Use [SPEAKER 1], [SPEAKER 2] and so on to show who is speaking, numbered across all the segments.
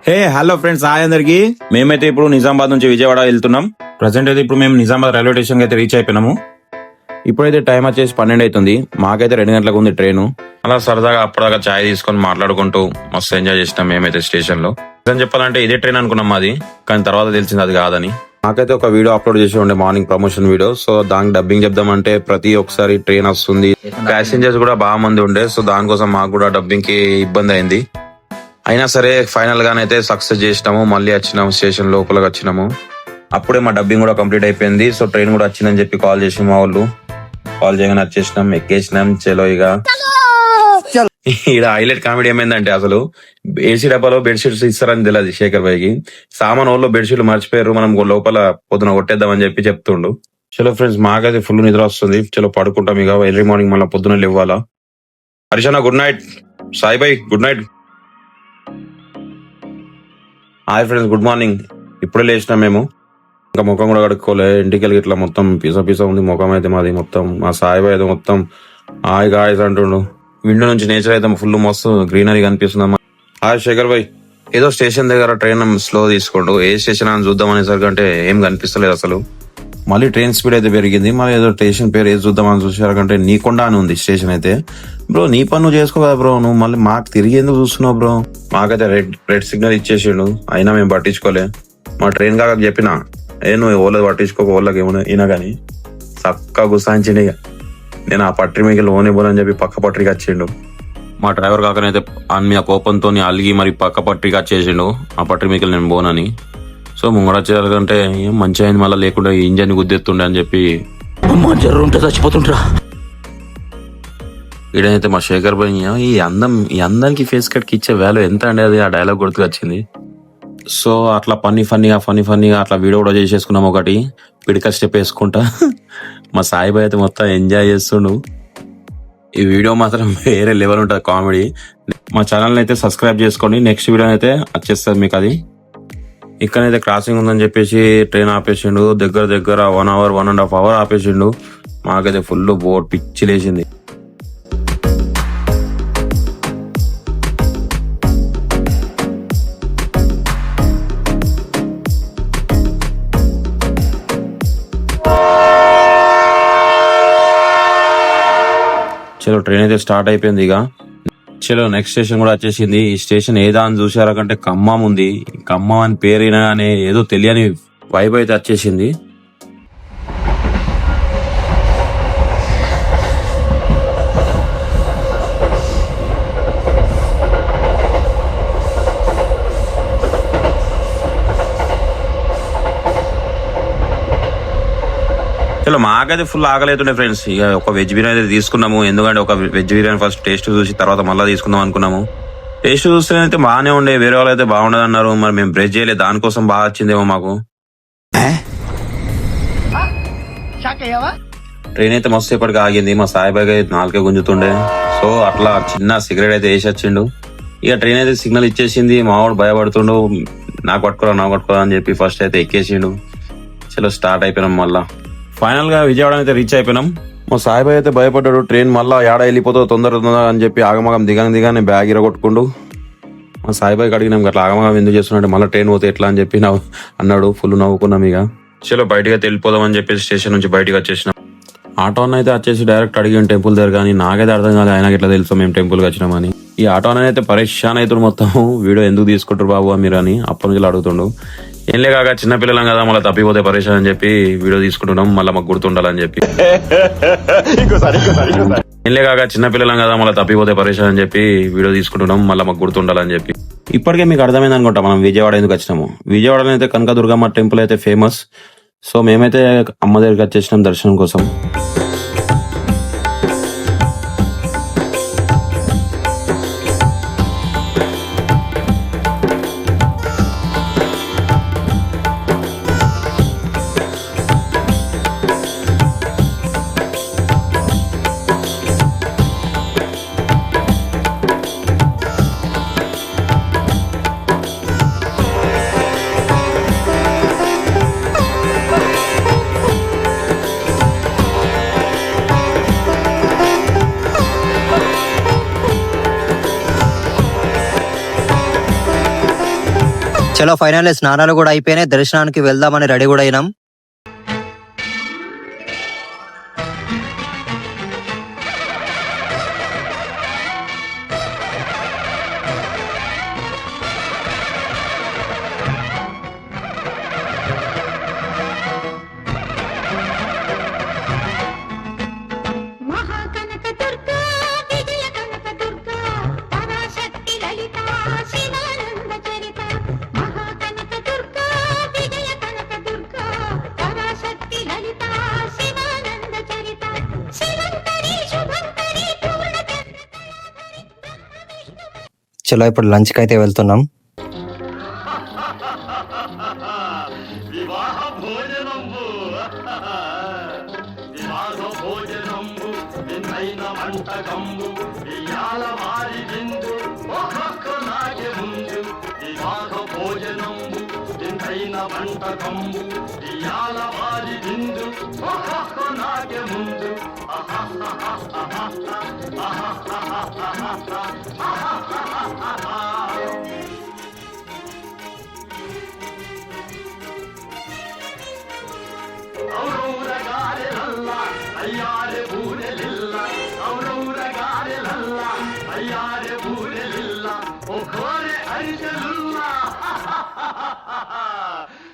[SPEAKER 1] Hey hello friends, hi అందరికి. మేమైతే ఇప్పుడు నిజామాబాద్ నుంచి విజయవాడ వెళ్తున్నాం. ప్రజెంట్ అయితే ఇప్పుడు మేము నిజామాబాద్ రైల్వే స్టేషన్ అయితే రీచ్ అయిపోయినాము. ఇప్పుడైతే టైం వచ్చేసి 12 అవుతుంది. మాకైతే 2 గంటలకు ఉంది ట్రైన్. అలా సరదాగా అప్పటిదాకా చాయ్ తీసుకొని మాట్లాడుకుంటూ మస్తు ఎంజాయ్ చేసినాం మేమైతే స్టేషన్ లో. నిజం చెప్పాలంటే ఇదే ట్రైన్ అనుకున్నాం మాది, కానీ తర్వాత తెలిసింది అది కాదని. నాకైతే ఒక వీడియో అప్లోడ్ చేసి ఉండే, మార్నింగ్ ప్రమోషన్ వీడియో. సో దానికి డబ్బింగ్ చెప్దామంటే ప్రతి ఒక్కసారి ట్రైన్ వస్తుంది, ప్యాసింజర్స్ కూడా బాగా మంది ఉండే. సో దానికోసం మాకు కూడా డబ్బింగ్ కి ఇబ్బంది అయింది. అయినా సరే ఫైనల్ గానైతే సక్సెస్ చేసినాము. మళ్ళీ వచ్చినాము, స్టేషన్ లోపలికి వచ్చినాము. అప్పుడే మా డబ్బింగ్ కూడా కంప్లీట్ అయిపోయింది. సో ట్రైన్ కూడా వచ్చిందని చెప్పి కాల్ చేసి మా వాళ్ళు కాల్ చేయగానే వచ్చేసినాం, ఎక్కేసినాం. చలో ఇక ఈడ హైలైట్ కామెడీ ఏమైందంటే, అసలు ఏసీ డబ్బాలో బెడ్షీట్స్ ఇస్తారని తెలియదు శేఖర్ భాయ్కి. సామాన్ వాళ్ళు బెడ్షీట్లు మర్చిపోయారు, మనం లోపల పొద్దున కొట్టేద్దామని చెప్పి చెప్తుండు. చలో ఫ్రెండ్స్, మాకైతే ఫుల్ నిద్ర వస్తుంది. చలో పడుకుంటాం ఇక. ఎర్లీ మార్నింగ్ మళ్ళీ పొద్దున లేవాలా. హరిషణ గుడ్ నైట్, సాయి భాయ్ good night. Hi friends, good morning. ఇప్పుడే లేచినాం మేము. ఇంకా ముఖం కూడా కడుక్కోలే. ఇంటికి వెళ్ళి ఇట్లా మొత్తం పిస ఉంది ముఖం అయితే మాది. మొత్తం మా సాయిబాయ్ అయితే మొత్తం హాయ్ గాయస్ అంటుండు. విండో నుంచి నేచర్ అయితే ఫుల్ మస్తు గ్రీనరీ కనిపిస్తుందమ్మా. హాయ్ శేఖర్ భాయ్. ఏదో స్టేషన్ దగ్గర ట్రైన్ స్లో తీసుకోండు, ఏ స్టేషన్ అని చూద్దాం అనేసరికి అంటే ఏం కనిపిస్తలేదు అసలు. మళ్ళీ ట్రైన్ స్పీడ్ అయితే పెరిగింది. మళ్ళీ ఏదో స్టేషన్ పేరు ఏది చూద్దామని చూసారంటే నీకొండ అని ఉంది స్టేషన్ అయితే. బ్రో నీ పని నువ్వు చేసుకో కదా బ్రో, నువ్వు మళ్ళీ మాకు తిరిగి ఎందుకు చూస్తున్నావు బ్రో? మాకైతే రెడ్ సిగ్నల్ ఇచ్చేసిండు, అయినా మేము పట్టించుకోలే. మా ట్రైన్ కాక చెప్పినా నువ్వు ఓళ్ళది పట్టించుకోక, ఓళ్ళకి ఏమన్నా అయినా కానీ చక్కగా గుసాయించిండు. ఇక నేను ఆ పట్రి మీకు లోన్ ఇవ్వాలని చెప్పి పక్క పట్రికి వచ్చిండు. మా డ్రైవర్ కాకనైతే మీద కోపంతో అలిగి మరి పక్క పట్రికి వచ్చేసిండు. ఆ పట్రి మీకు నేను బోనని. సో ముంగడ వచ్చేయాలంటే ఏం మంచి అయింది, మళ్ళీ లేకుండా ఇంజన్ గుద్దెత్తుండే అని చెప్పి చచ్చిపోతుంటా. ఈడనైతే మా శేఖర్ భాయ్ ఈ అందానికి ఫేస్ కట్ కి ఇచ్చే వాల్యూ ఎంత అండి, అది ఆ డైలాగ్ గుర్తుకు వచ్చింది. సో అట్లా ఫన్నీగా అట్లా వీడియో కూడా చేసేసుకున్నాం ఒకటి, పిడిక స్టెప్ వేసుకుంటా. మా సాయిబాయ్ అయితే మొత్తం ఎంజాయ్ చేస్తుండు. ఈ వీడియో మాత్రం వేరే లెవెల్ ఉంటుంది కామెడీ. మా ఛానల్ అయితే సబ్స్క్రైబ్ చేసుకోండి. నెక్స్ట్ వీడియో అయితే వచ్చేస్తుంది మీకు అది. ఇక్కడైతే క్రాసింగ్ ఉందని చెప్పేసి ట్రైన్ ఆపేసిండు. దగ్గర 1 అవర్ 1.5 అవర్ ఆపేసిండు. మాకైతే ఫుల్ బోర్ పిచ్చి లేచింది. చలో ట్రైన్ అయితే స్టార్ట్ అయిపోయింది ఇక. చలో నెక్స్ట్ స్టేషన్ కూడా వచ్చేసింది. ఈ స్టేషన్ ఏదా అని చూసారా కంటే ఖమ్మం ఉంది. ఖమ్మం అని పేరైనా కానీ ఏదో తెలియని వైబ్ అయితే వచ్చేసింది. చలో మాకైతే ఫుల్ ఆకలితుండే ఫ్రెండ్స్. ఇక ఒక వెజ్ బిర్యానీ అయితే తీసుకున్నాము. ఎందుకంటే ఒక వెజ్ బిర్యానీ ఫస్ట్ టేస్ట్ చూసి తర్వాత మళ్ళీ తీసుకుందాం అనుకున్నాము. టేస్ట్ చూస్తే అయితే బాగానే ఉండే, వేరే వాళ్ళు అయితే బాగుండదు అన్నారు. మరి మేము బ్రెడ్ చేయలేదు, దానికోసం బాగా వచ్చిందేమో మాకు. ట్రైన్ అయితే మస్తు సేపటికి ఆగింది. మా సాయిబాగ్ అయితే 4 గుంజుతుండే. సో అట్లా చిన్న సిగరెట్ అయితే వేసి వచ్చిండు. ఇక ట్రైన్ అయితే సిగ్నల్ ఇచ్చేసింది. మావాడు భయపడుతుండు, నాకు పట్టుకోరా అని చెప్పి ఫస్ట్ అయితే ఎక్కేసిండు. చలో స్టార్ట్ అయిపోయినాం. మళ్ళా ఫైనల్ గా విజయవాడ అయితే రీచ్ అయిపోయినాం. మా సాయిబాయ్ అయితే భయపడ్డాడు, ట్రైన్ మళ్ళా ఏడా వెళ్ళిపోతావు తొందర అని చెప్పి ఆగమగం దిగానే బ్యాగ్ ఇరగొట్టుకుండు. మా సాయిబాయ్కి అడిగినాం అట్లా ఆగమగం ఎందుకు చేస్తున్నాడు, మళ్ళీ ట్రైన్ పోతే ఎట్లా అని చెప్పి అన్నాడు. ఫుల్ నవ్వుకున్నాం. ఇక చలో బయటకి అయితే వెళ్ళిపోదాం అని చెప్పేసి స్టేషన్ నుంచి బయటకు వచ్చేసినాం. ఆటో అయితే వచ్చేసి డైరెక్ట్ అడిగాం టెంపుల్ దగ్గర, కానీ నాకైతే అర్థం కాదు ఆయనకి ఎట్లా తెలుసు మేము టెంపుల్కి వచ్చినామని. ఈ ఆటో అయితే పరేషాన్ అవుతాడు మొత్తం, వీడియో ఎందుకు తీసుకుంటారు బాబు మీరు అని అప్పటి నుంచి అడుగుతుండు. ఏంలే కాక చిన్నపిల్లలం కదా, మళ్ళీ తప్పిపోతే పరేషాన్ అని చెప్పి వీడియో తీసుకుంటున్నాం, మళ్ళీ మాకు గుర్తుండాలని చెప్పి. ఇప్పటికే మీకు అర్థమైంది అనుకుంటా మనం విజయవాడ ఎందుకు వచ్చినాము. విజయవాడలో అయితే కనకదుర్గమ్మ టెంపుల్ అయితే ఫేమస్. సో మేమైతే అమ్మ దగ్గరికి వచ్చేసినాం దర్శనం కోసం.
[SPEAKER 2] చలో ఫైనల్ స్నానాలు కూడా అయిపోయినాయి, దర్శనానికి వెళ్దామని రెడీ కూడా అయినాం. చలో ఇప్పుడు లంచ్ కి అయితే వెళ్తున్నాం.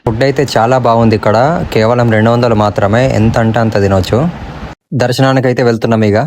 [SPEAKER 2] ఫుడ్ అయితే చాలా బాగుంది. ఇక్కడ కేవలం 200 మాత్రమే, ఎంత అంటే అంత తినొచ్చు. దర్శనానికి అయితే వెళ్తున్నాం ఇక.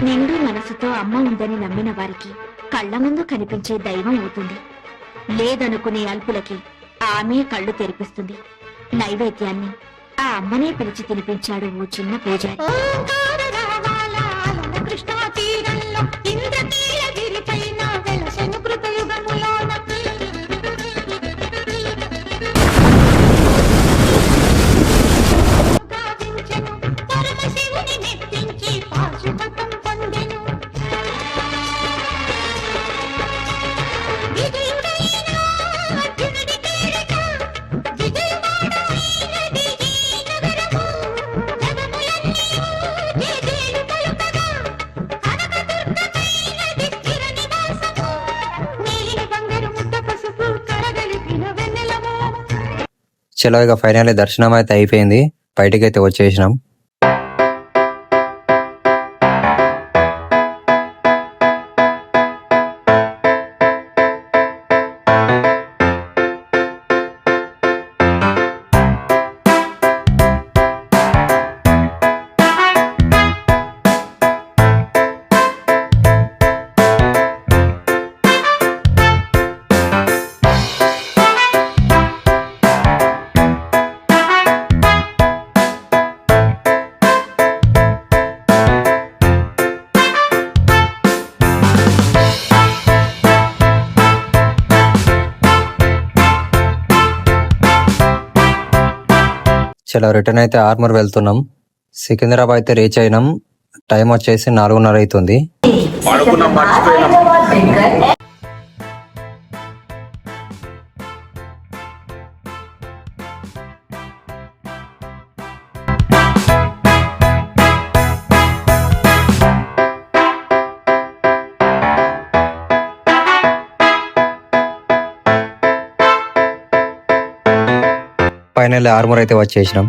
[SPEAKER 3] నిండు మనసుతో అమ్మ ఉందని నమ్మిన వారికి కళ్ళ ముందు కనిపించే దైవం అవుతుంది. లేదనుకునే అల్పులకి ఆమె కళ్ళు తెరిపిస్తుంది. నైవేద్యాన్ని ఆ అమ్మనే పిలిచి తినిపించాడు ఓ చిన్న పూజారి. చలో ఇక ఫైనల్లీ దర్శనం అయితే అయిపోయింది, బయటికి అయితే వచ్చేసినాం. చలో రిటర్న్ అయితే ఆర్మూర్ వెళ్తున్నాం. సికింద్రాబాద్ అయితే రీచ్ అయినాం. టైం వచ్చేసి 4:30 అవుతుంది. ఫైనల్ ఆర్మూర్ అయితే వచ్చేసినాం.